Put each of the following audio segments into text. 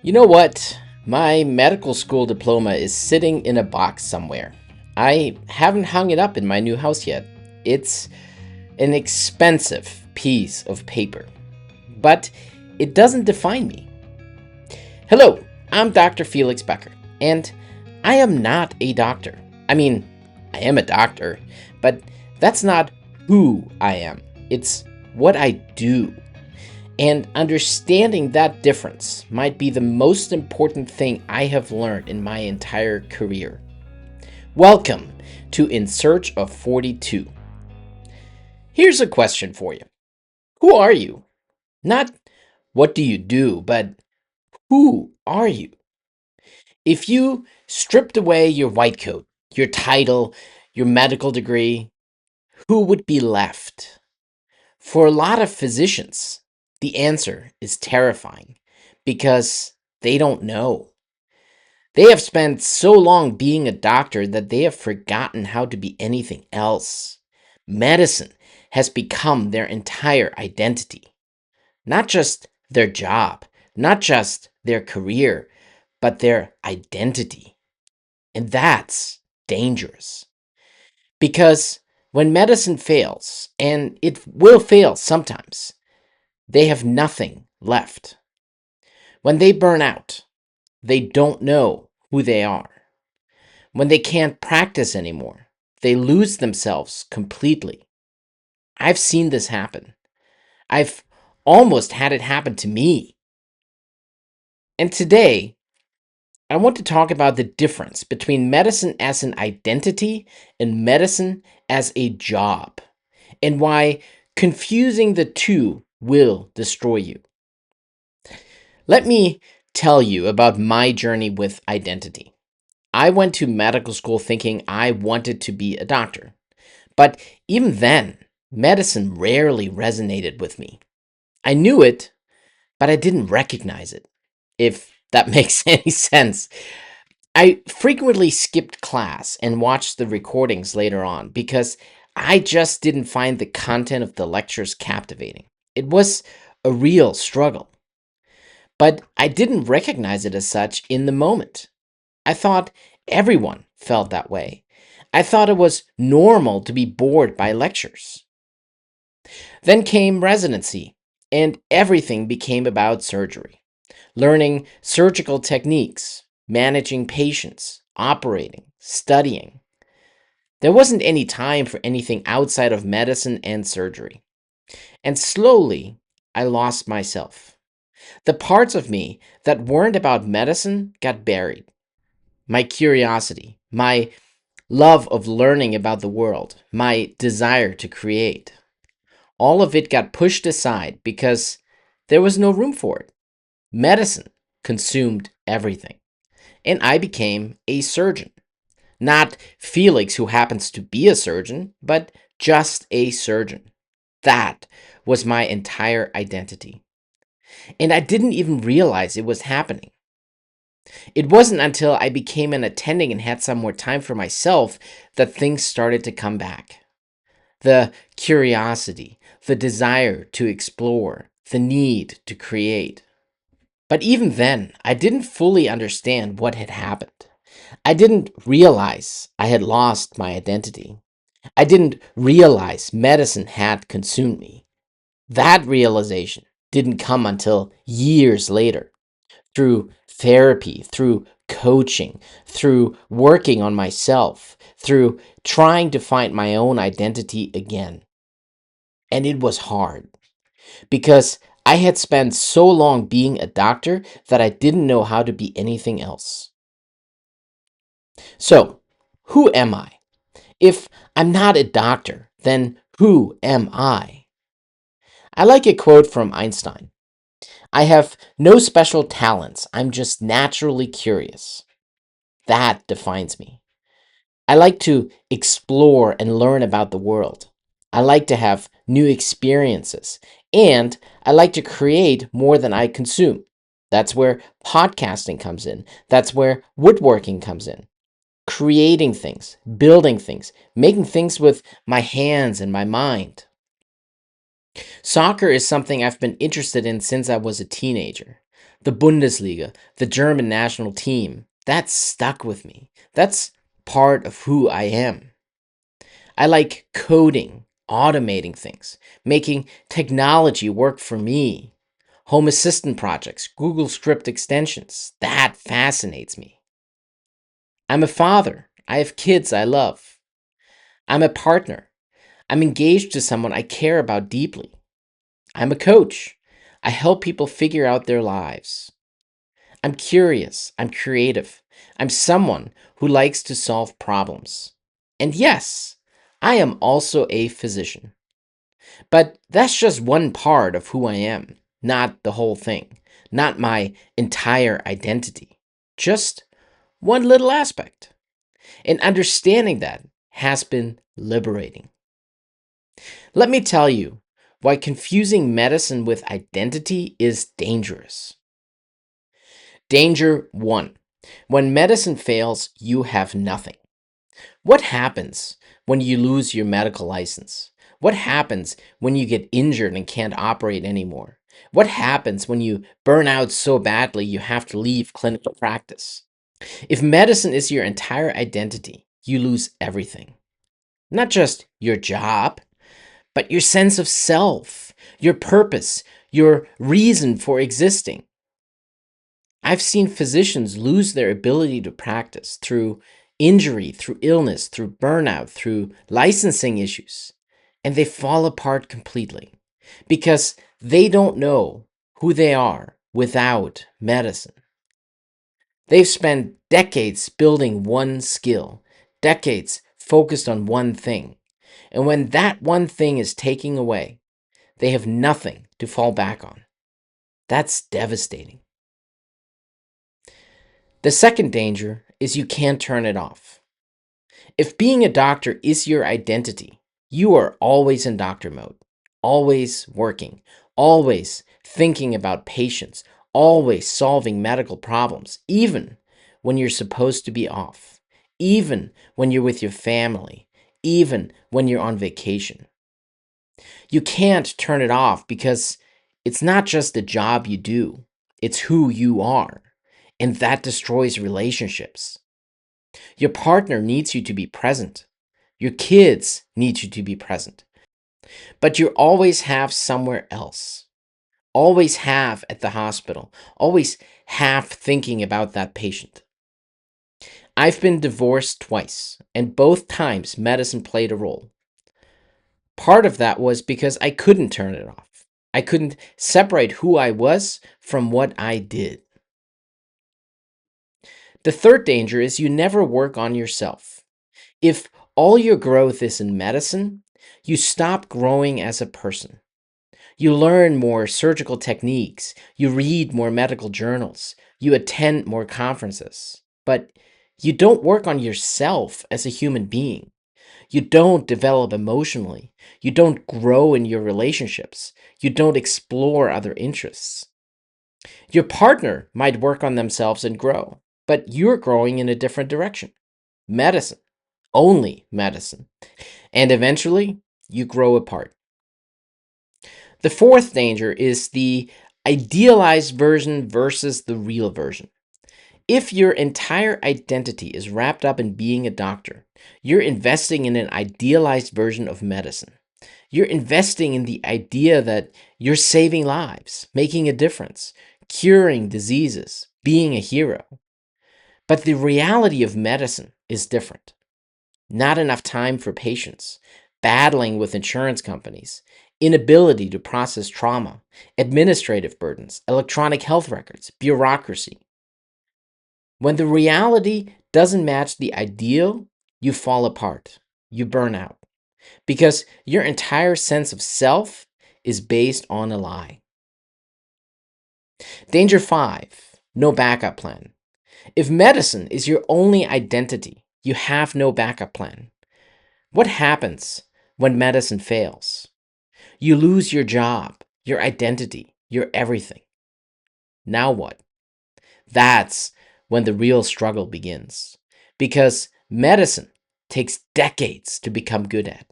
You know what? My medical school diploma is sitting in a box somewhere. I haven't hung it up in my new house yet. It's an expensive piece of paper, but it doesn't define me. Hello, I'm Dr. Felix Boecker, and I am not a doctor. I mean, I am a doctor, but that's not who I am. It's what I do. And understanding that difference might be the most important thing I have learned in my entire career. Welcome to In Search of 42. Here's a question for you. Who are you? Not what do you do, but who are you? If you stripped away your white coat, your title, your medical degree, who would be left? For a lot of physicians, the answer is terrifying because they don't know. They have spent so long being a doctor that they have forgotten how to be anything else. Medicine has become their entire identity. Not just their job, not just their career, but their identity. And that's dangerous. Because when medicine fails, and it will fail sometimes, they have nothing left. When they burn out, they don't know who they are. When they can't practice anymore, they lose themselves completely. I've seen this happen. I've almost had it happen to me. And today, I want to talk about the difference between medicine as an identity and medicine as a job, and why confusing the two will destroy you. Let me tell you about my journey with identity. I went to medical school thinking I wanted to be a doctor, but even then, medicine rarely resonated with me. I knew it, but I didn't recognize it, if that makes any sense. I frequently skipped class and watched the recordings later on because I just didn't find the content of the lectures captivating. It was a real struggle. But I didn't recognize it as such in the moment. I thought everyone felt that way. I thought it was normal to be bored by lectures. Then came residency, and everything became about surgery. Learning surgical techniques, managing patients, operating, studying. There wasn't any time for anything outside of medicine and surgery. And slowly, I lost myself. The parts of me that weren't about medicine got buried. My curiosity, my love of learning about the world, my desire to create. All of it got pushed aside because there was no room for it. Medicine consumed everything. And I became a surgeon. Not Felix, who happens to be a surgeon, but just a surgeon. That was my entire identity. And I didn't even realize it was happening. It wasn't until I became an attending and had some more time for myself that things started to come back. The curiosity, the desire to explore, the need to create. But even then, I didn't fully understand what had happened. I didn't realize I had lost my identity. I didn't realize medicine had consumed me. That realization didn't come until years later, through therapy, through coaching, through working on myself, through trying to find my own identity again. And it was hard because I had spent so long being a doctor that I didn't know how to be anything else. So, who am I? If I'm not a doctor, then who am I? I like a quote from Einstein. I have no special talents. I'm just naturally curious. That defines me. I like to explore and learn about the world. I like to have new experiences. And I like to create more than I consume. That's where podcasting comes in. That's where woodworking comes in. Creating things, building things, making things with my hands and my mind. Soccer is something I've been interested in since I was a teenager. the Bundesliga, the German national team. That stuck with me. That's part of who I am. I like coding, automating things, making technology work for me. Home assistant projects, Google Script extensions. That fascinates me. I'm a father. I have kids I love. I'm a partner. I'm engaged to someone I care about deeply. I'm a coach. I help people figure out their lives. I'm curious. I'm creative. I'm someone who likes to solve problems. And yes, I am also a physician. But that's just one part of who I am, not the whole thing, not my entire identity, just one little aspect. And understanding that has been liberating. Let me tell you why confusing medicine with identity is dangerous. Danger 1. When medicine fails, you have nothing. What happens when you lose your medical license? What happens when you get injured and can't operate anymore? What happens when you burn out so badly you have to leave clinical practice? If medicine is your entire identity, you lose everything. Not just your job, but your sense of self, your purpose, your reason for existing. I've seen physicians lose their ability to practice through injury, through illness, through burnout, through licensing issues, and they fall apart completely because they don't know who they are without medicine. They've spent decades building one skill, decades focused on one thing, and when that one thing is taken away, they have nothing to fall back on. That's devastating. The second danger is you can't turn it off. If being a doctor is your identity, you are always in doctor mode, always working, always thinking about patients, always solving medical problems, even when you're supposed to be off, even when you're with your family, even when you're on vacation. You can't turn it off because it's not just a job you do, it's who you are. And that destroys relationships. Your partner needs you to be present. Your kids need you to be present. But you always have somewhere else. Always have at the hospital. Always have thinking about that patient. I've been divorced twice, and both times medicine played a role. Part of that was because I couldn't turn it off. I couldn't separate who I was from what I did. The third danger is you never work on yourself. If all your growth is in medicine, you stop growing as a person. You learn more surgical techniques, you read more medical journals, you attend more conferences, but you don't work on yourself as a human being. You don't develop emotionally. You don't grow in your relationships. You don't explore other interests. Your partner might work on themselves and grow, but you're growing in a different direction. Medicine, only medicine. And eventually, you grow apart. The fourth danger is the idealized version versus the real version. If your entire identity is wrapped up in being a doctor, you're investing in an idealized version of medicine. You're investing in the idea that you're saving lives, making a difference, curing diseases, being a hero. But the reality of medicine is different. Not enough time for patients, battling with insurance companies, inability to process trauma, administrative burdens, electronic health records, bureaucracy. When the reality doesn't match the ideal, you fall apart, you burn out, because your entire sense of self is based on a lie. Danger 5, no backup plan. If medicine is your only identity, you have no backup plan. What happens when medicine fails? You lose your job, your identity, your everything. Now what? That's when the real struggle begins. Because medicine takes decades to become good at,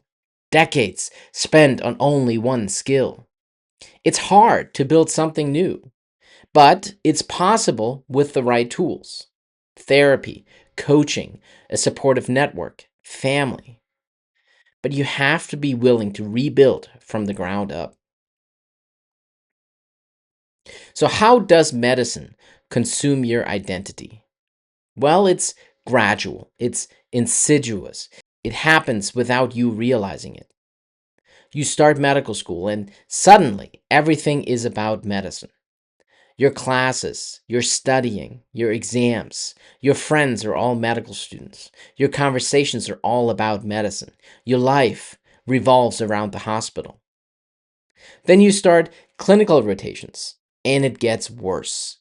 decades spent on only one skill. It's hard to build something new, But it's possible with the right tools: therapy, coaching, a supportive network, family. But you have to be willing to rebuild from the ground up. So, how does medicine consume your identity? Well, it's gradual, it's insidious, it happens without you realizing it. You start medical school, and suddenly everything is about medicine. Your classes, your studying, your exams, your friends are all medical students. Your conversations are all about medicine. Your life revolves around the hospital. Then you start clinical rotations, and it gets worse.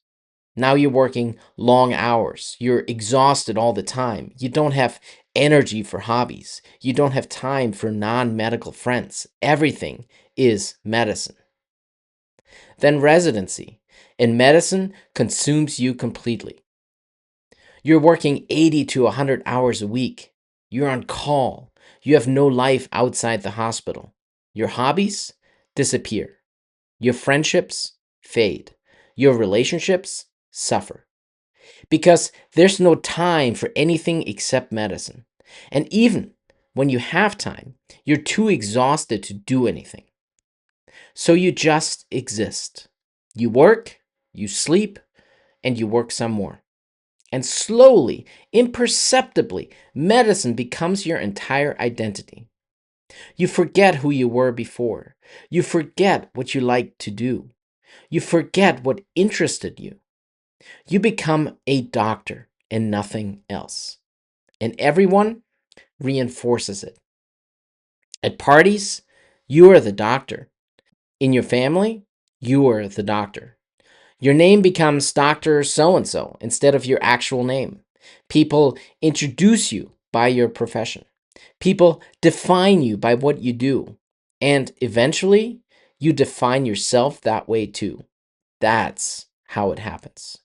Now you're working long hours. You're exhausted all the time. You don't have energy for hobbies. You don't have time for non medical friends. Everything is medicine. Then residency. And medicine consumes you completely. You're working 80 to 100 hours a week. You're on call. You have no life outside the hospital. Your hobbies disappear. Your friendships fade. Your relationships suffer. Because there's no time for anything except medicine. And even when you have time, you're too exhausted to do anything. So you just exist. You work, you sleep, and you work some more. And slowly, imperceptibly, medicine becomes your entire identity. You forget who you were before. You forget what you liked to do. You forget what interested you. You become a doctor and nothing else. And everyone reinforces it. At parties, you are the doctor. In your family, you are the doctor. Your name becomes Dr. So and so instead of your actual name. People introduce you by your profession. People define you by what you do. And eventually, you define yourself that way too. That's how it happens.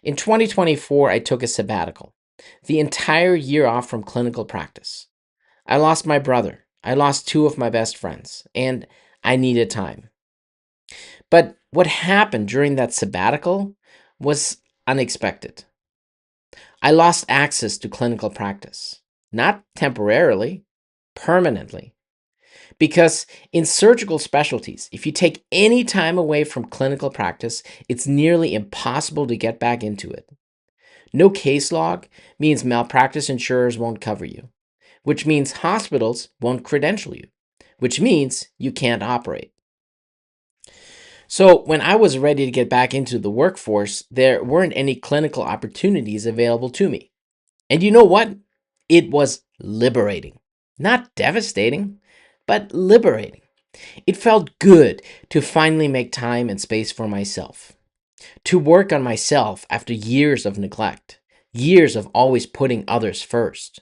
In 2024, I took a sabbatical, the entire year off from clinical practice. I lost my brother. I lost two of my best friends, and I needed time. But what happened during that sabbatical was unexpected. I lost access to clinical practice, not temporarily, permanently. Because in surgical specialties, if you take any time away from clinical practice, it's nearly impossible to get back into it. No case log means malpractice insurers won't cover you, which means hospitals won't credential you, which means you can't operate. So, when I was ready to get back into the workforce, there weren't any clinical opportunities available to me. And you know what? It was liberating. Not devastating, but liberating. It felt good to finally make time and space for myself, to work on myself after years of neglect, years of always putting others first.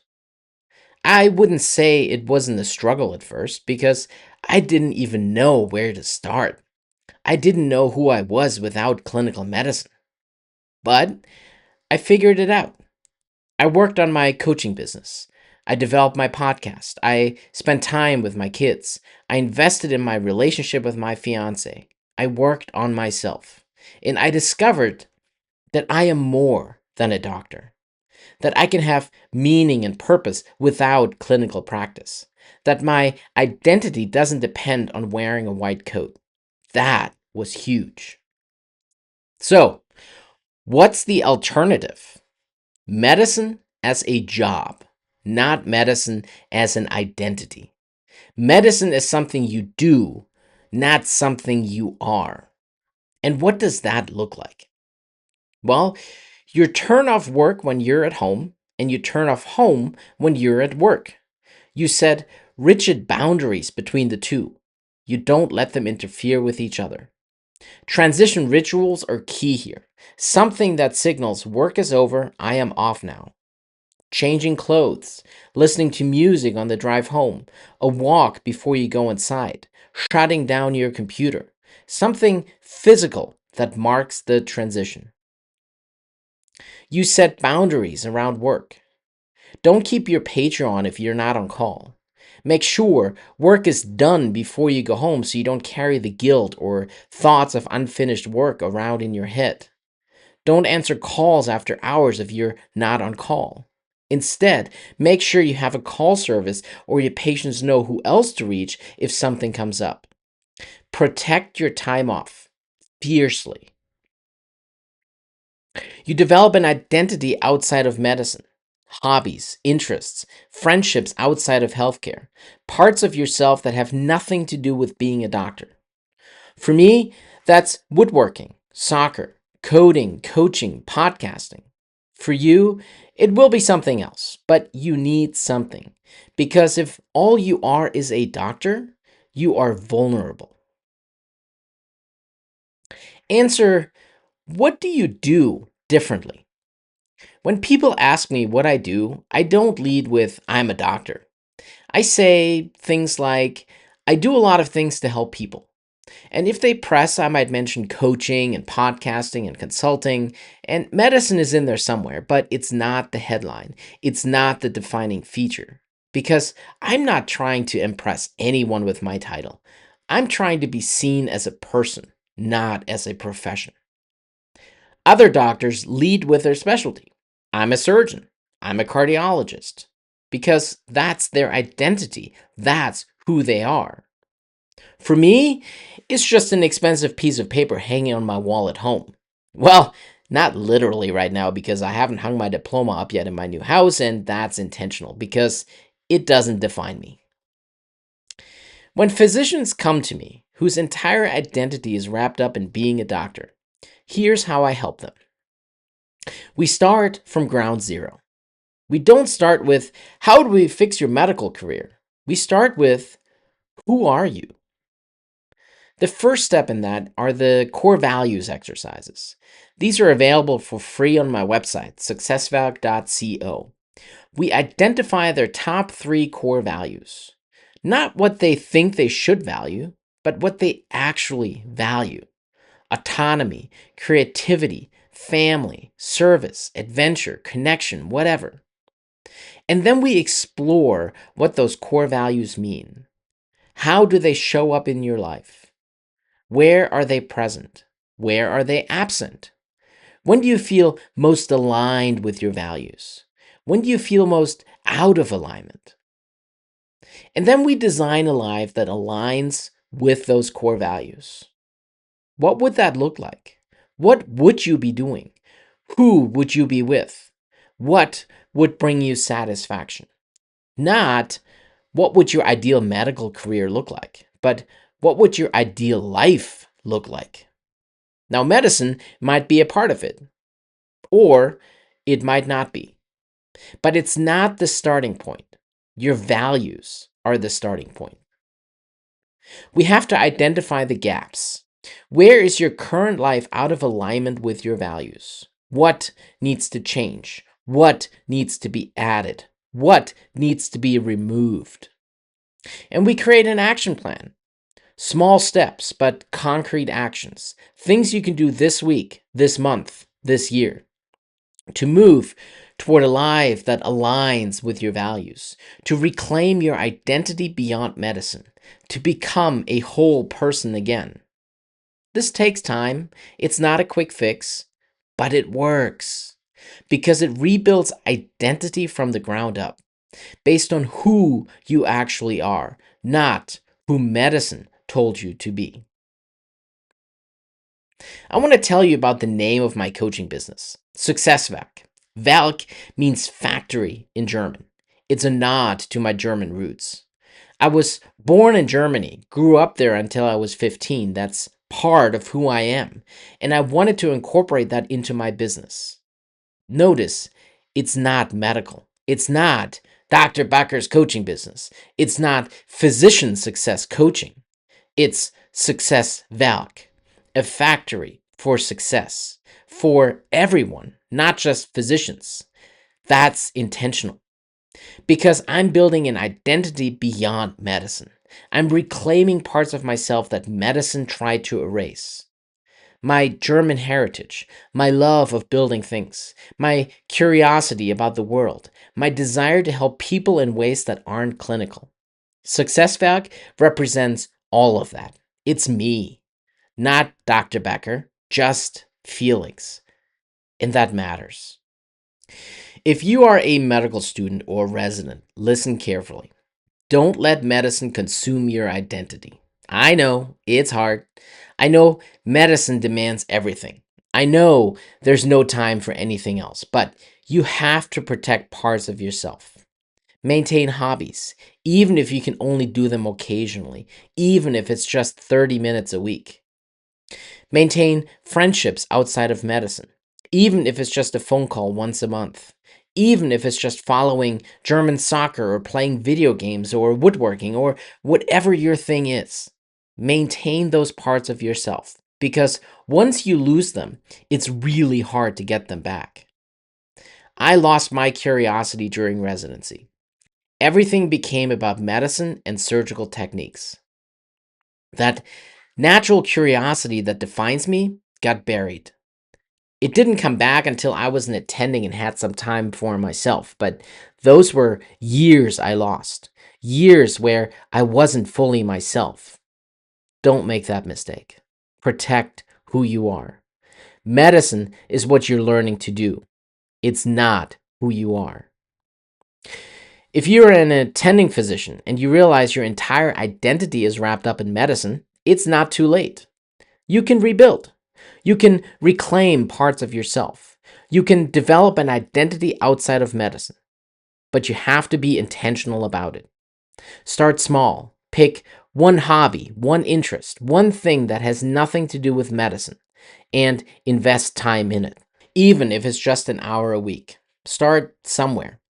I wouldn't say it wasn't a struggle at first because I didn't even know where to start. I didn't know who I was without clinical medicine. But I figured it out. I worked on my coaching business. I developed my podcast. I spent time with my kids. I invested in my relationship with my fiance. I worked on myself. And I discovered that I am more than a doctor, that I can have meaning and purpose without clinical practice, that my identity doesn't depend on wearing a white coat. That was huge. So, what's the alternative? Medicine as a job, not medicine as an identity. Medicine is something you do, not something you are. And what does that look like? Well, you turn off work when you're at home, and you turn off home when you're at work. You set rigid boundaries between the two. You don't let them interfere with each other. Transition rituals are key here. Something that signals work is over, I am off now. Changing clothes, listening to music on the drive home, a walk before you go inside, shutting down your computer. Something physical that marks the transition. You set boundaries around work. Don't keep your pager on if you're not on call. Make sure work is done before you go home so you don't carry the guilt or thoughts of unfinished work around in your head. Don't answer calls after hours if you're not on call. Instead, make sure you have a call service or your patients know who else to reach if something comes up. Protect your time off fiercely. You develop an identity outside of medicine, hobbies, interests, friendships outside of healthcare, parts of yourself that have nothing to do with being a doctor. For me, that's woodworking, soccer, coding, coaching, podcasting. For you, it will be something else, but you need something. Because if all you are is a doctor, you are vulnerable. Answer, what do you do differently? When people ask me what I do, I don't lead with, I'm a doctor. I say things like, I do a lot of things to help people. And if they press, I might mention coaching and podcasting and consulting, and medicine is in there somewhere, but it's not the headline. It's not the defining feature. Because I'm not trying to impress anyone with my title. I'm trying to be seen as a person, not as a profession. Other doctors lead with their specialty. I'm a surgeon. I'm a cardiologist. Because that's their identity. That's who they are. For me, it's just an expensive piece of paper hanging on my wall at home. Well, not literally right now because I haven't hung my diploma up yet in my new house, and that's intentional because it doesn't define me. When physicians come to me, whose entire identity is wrapped up in being a doctor, here's how I help them. We start from ground zero. We don't start with, how do we fix your medical career? We start with, who are you? The first step in that are the core values exercises. These are available for free on my website, successWerk.𝐾𝐭. We identify their top 3 core values. Not what they think they should value, but what they actually value. Autonomy, creativity, family, service, adventure, connection, whatever. And then we explore what those core values mean. How do they show up in your life? Where are they present? Where are they absent? When do you feel most aligned with your values? When do you feel most out of alignment? And then we design a life that aligns with those core values. What would that look like? What would you be doing? Who would you be with? What would bring you satisfaction? Not what would your ideal medical career look like, but what would your ideal life look like? Now, medicine might be a part of it, or it might not be. But it's not the starting point. Your values are the starting point. We have to identify the gaps. Where is your current life out of alignment with your values? What needs to change? What needs to be added? What needs to be removed? And we create an action plan. Small steps, but concrete actions. Things you can do this week, this month, this year to move toward a life that aligns with your values, to reclaim your identity beyond medicine, to become a whole person again. This takes time. It's not a quick fix, but it works because it rebuilds identity from the ground up based on who you actually are, not who medicine told you to be. I want to tell you about the name of my coaching business, successWerk. Werk means factory in German. It's a nod to my German roots. I was born in Germany, grew up there until I was 15. That's part of who I am. And I wanted to incorporate that into my business. Notice, it's not medical. It's not Dr. Boecker's coaching business. It's not physician success coaching. It's successWerk, a factory for success for everyone, not just physicians. That's intentional because I'm building an identity beyond medicine. I'm reclaiming parts of myself that medicine tried to erase. My German heritage, my love of building things, my curiosity about the world, my desire to help people in ways that aren't clinical. successWerk represents all of that. It's me, not Dr. Becker, just Felix. And that matters. If you are a medical student or resident, listen carefully. Don't let medicine consume your identity. I know it's hard. I know medicine demands everything. I know there's no time for anything else, but you have to protect parts of yourself. Maintain hobbies, even if you can only do them occasionally, even if it's just 30 minutes a week. Maintain friendships outside of medicine, even if it's just a phone call once a month. Even if it's just following German soccer or playing video games or woodworking or whatever your thing is. Maintain those parts of yourself because once you lose them, it's really hard to get them back. I lost my curiosity during residency. Everything became about medicine and surgical techniques. That natural curiosity that defines me got buried. It didn't come back until I wasn't attending and had some time for myself, but those were years I lost, years where I wasn't fully myself. Don't make that mistake. Protect who you are. Medicine is what you're learning to do. It's not who you are. If you're an attending physician and you realize your entire identity is wrapped up in medicine, it's not too late. You can rebuild. You can reclaim parts of yourself. You can develop an identity outside of medicine, but you have to be intentional about it. Start small. Pick one hobby, one interest, one thing that has nothing to do with medicine, and invest time in it, even if it's just an hour a week. Start somewhere.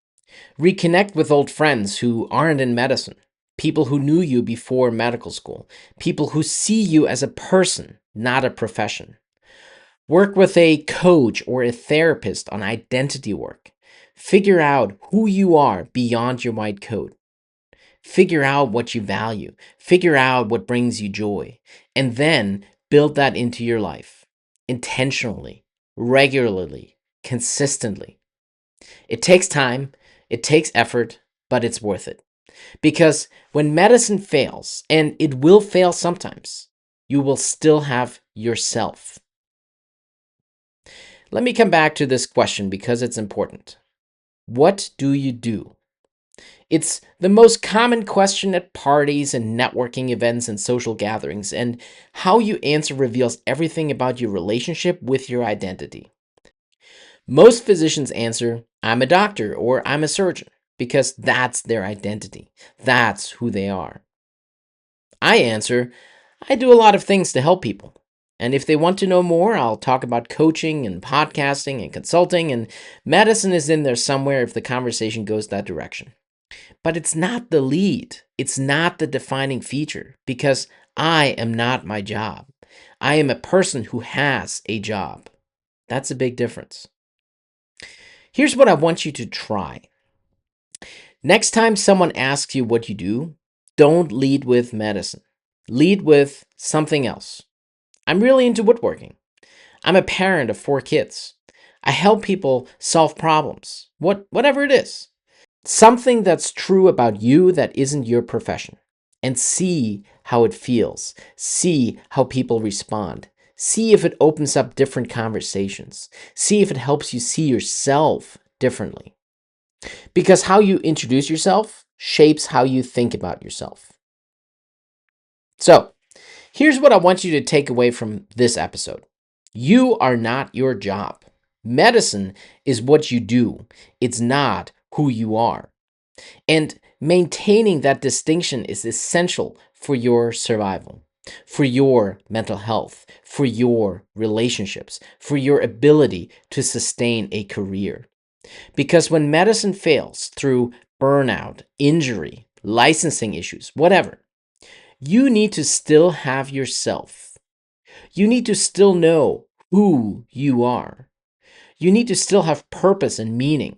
Reconnect with old friends who aren't in medicine, people who knew you before medical school, people who see you as a person, not a profession. Work with a coach or a therapist on identity work. Figure out who you are beyond your white coat. Figure out what you value. Figure out what brings you joy. And then build that into your life intentionally, regularly, consistently. It takes time, it takes effort, but it's worth it. Because when medicine fails, and it will fail sometimes, you will still have yourself. Let me come back to this question because it's important. What do you do? It's the most common question at parties and networking events and social gatherings, and how you answer reveals everything about your relationship with your identity. Most physicians answer, I'm a doctor or I'm a surgeon, because that's their identity. That's who they are. I answer, I do a lot of things to help people. And if they want to know more, I'll talk about coaching and podcasting and consulting, and medicine is in there somewhere if the conversation goes that direction. But it's not the lead. It's not the defining feature because I am not my job. I am a person who has a job. That's a big difference. Here's what I want you to try. Next time someone asks you what you do, don't lead with medicine. Lead with something else. I'm really into woodworking. I'm a parent of 4 kids. I help people solve problems, whatever it is. Something that's true about you that isn't your profession. And see how it feels. See how people respond. See if it opens up different conversations. See if it helps you see yourself differently. Because how you introduce yourself shapes how you think about yourself. So, here's what I want you to take away from this episode. You are not your job. Medicine is what you do. It's not who you are. And maintaining that distinction is essential for your survival, for your mental health, for your relationships, for your ability to sustain a career. Because when medicine fails through burnout, injury, licensing issues, whatever, you need to still have yourself. You need to still know who you are. You need to still have purpose and meaning.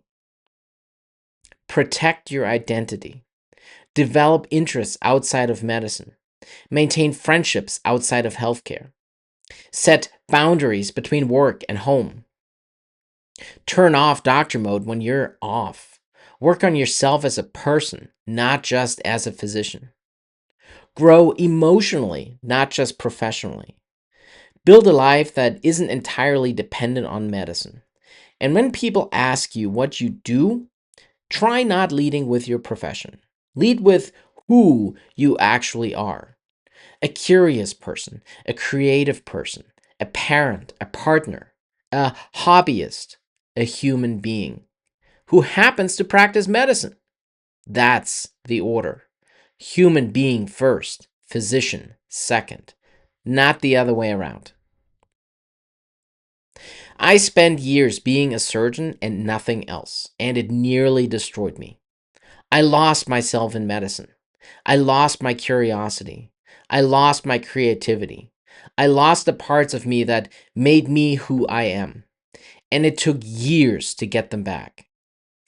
Protect your identity. Develop interests outside of medicine. Maintain friendships outside of healthcare. Set boundaries between work and home. Turn off doctor mode when you're off. Work on yourself as a person, not just as a physician. Grow emotionally, not just professionally. Build a life that isn't entirely dependent on medicine. And when people ask you what you do, try not leading with your profession. Lead with who you actually are. A curious person, a creative person, a parent, a partner, a hobbyist, a human being who happens to practice medicine. That's the order. Human being first, physician second, not the other way around. I spent years being a surgeon and nothing else, and it nearly destroyed me. I lost myself in medicine. I lost my curiosity. I lost my creativity. I lost the parts of me that made me who I am. And it took years to get them back.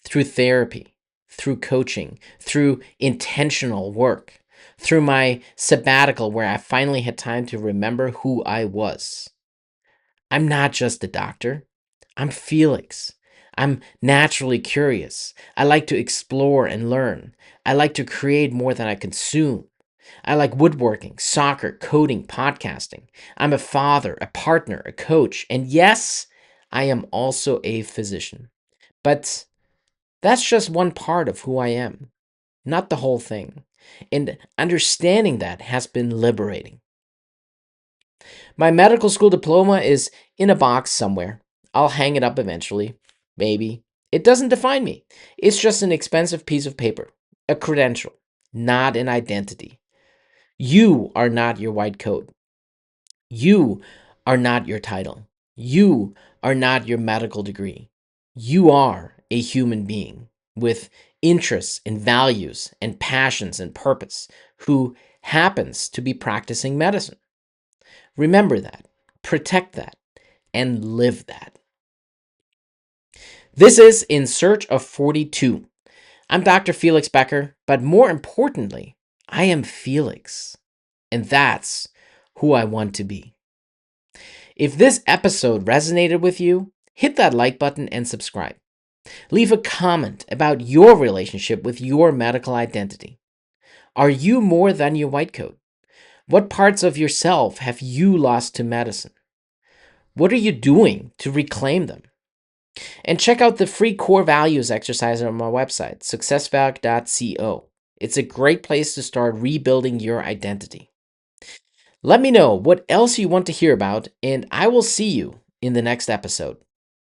Through therapy, through coaching, through intentional work, through my sabbatical where I finally had time to remember who I was. I'm not just a doctor. I'm Felix. I'm naturally curious. I like to explore and learn. I like to create more than I consume. I like woodworking, soccer, coding, podcasting. I'm a father, a partner, a coach, and yes, I am also a physician. But that's just one part of who I am, not the whole thing. And understanding that has been liberating. My medical school diploma is in a box somewhere. I'll hang it up eventually. Maybe. It doesn't define me. It's just an expensive piece of paper, a credential, not an identity. You are not your white coat. You are not your title. You are not your medical degree. You are a human being with interests and values and passions and purpose who happens to be practicing medicine. Remember that, protect that, and live that. This is In Search of 42. I'm Dr. Felix Boecker, but more importantly, I am Felix, and that's who I want to be. If this episode resonated with you, hit that like button and subscribe. Leave a comment about your relationship with your medical identity. Are you more than your white coat? What parts of yourself have you lost to medicine? What are you doing to reclaim them? And check out the free core values exercise on my website, successWerk.𝐶𝐿. It's a great place to start rebuilding your identity. Let me know what else you want to hear about, and I will see you in the next episode.